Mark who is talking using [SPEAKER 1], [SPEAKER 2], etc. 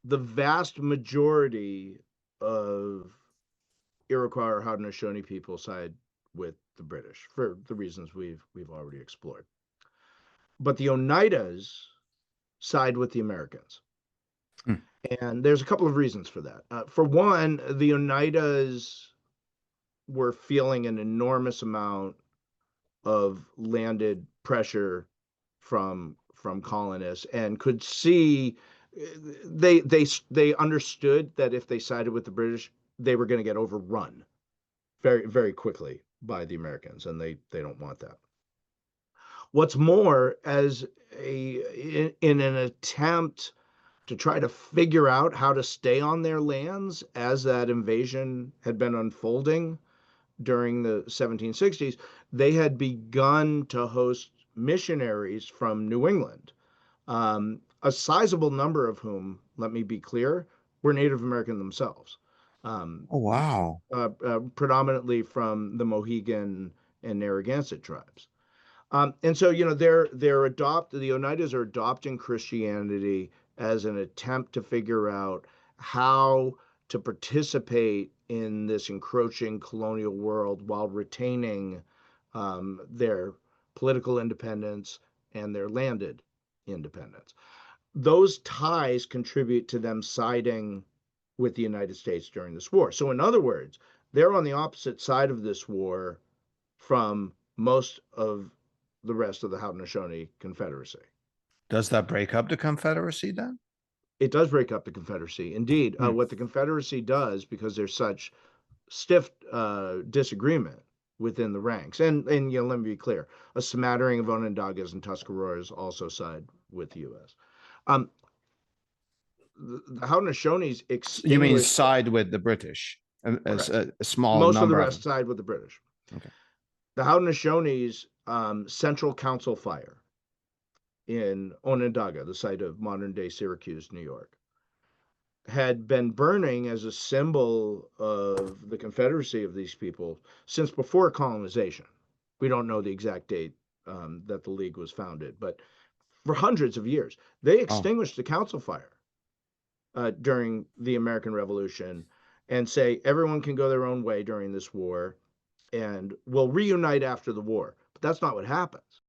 [SPEAKER 1] the vast majority of Iroquois or Haudenosaunee people side with the British for the reasons we've already explored. But the Oneidas side with the Americans.
[SPEAKER 2] Hmm.
[SPEAKER 1] And there's a couple of reasons for that. For one, the Oneidas were feeling an enormous amount of landed pressure from colonists and could see they understood that if they sided with the British, they were going to get overrun very quickly by the Americans, and they don't want that. What's more, as in an attempt to try to figure out how to stay on their lands as that invasion had been unfolding during the 1760s, they had begun to host missionaries from New England, a sizable number of whom, let me be clear, were Native American themselves, um,
[SPEAKER 2] Oh, wow.
[SPEAKER 1] predominantly from the Mohegan and Narragansett tribes. And so, the Oneidas are adopting Christianity as an attempt to figure out how to participate in this encroaching colonial world while retaining their political independence and their landed independence. Those ties contribute to them siding with the United States during this war. So, in other words, they're on the opposite side of this war from most of the rest of the Haudenosaunee Confederacy.
[SPEAKER 2] Does that break up the Confederacy then?
[SPEAKER 1] It does break up the Confederacy. Indeed,
[SPEAKER 2] Hmm.
[SPEAKER 1] what the Confederacy does, because there's such stiff disagreement within the ranks, and let me be clear, a smattering of Onondagas and Tuscaroras also side with the U.S. Um, the Haudenosaunees
[SPEAKER 2] You mean
[SPEAKER 1] extinguished,
[SPEAKER 2] side with the British, as
[SPEAKER 1] correct.
[SPEAKER 2] a small
[SPEAKER 1] Most of the
[SPEAKER 2] number of
[SPEAKER 1] rest
[SPEAKER 2] them?
[SPEAKER 1] side with the British.
[SPEAKER 2] Okay.
[SPEAKER 1] The Haudenosaunees Central Council fire in Onondaga, the site of modern day Syracuse, New York, had been burning as a symbol of the confederacy of these people since before colonization. We don't know the exact date that the League was founded, but for hundreds of years, they
[SPEAKER 2] Oh,
[SPEAKER 1] extinguished the council fire during the American Revolution and say everyone can go their own way during this war and we'll reunite after the war. But that's not what happens.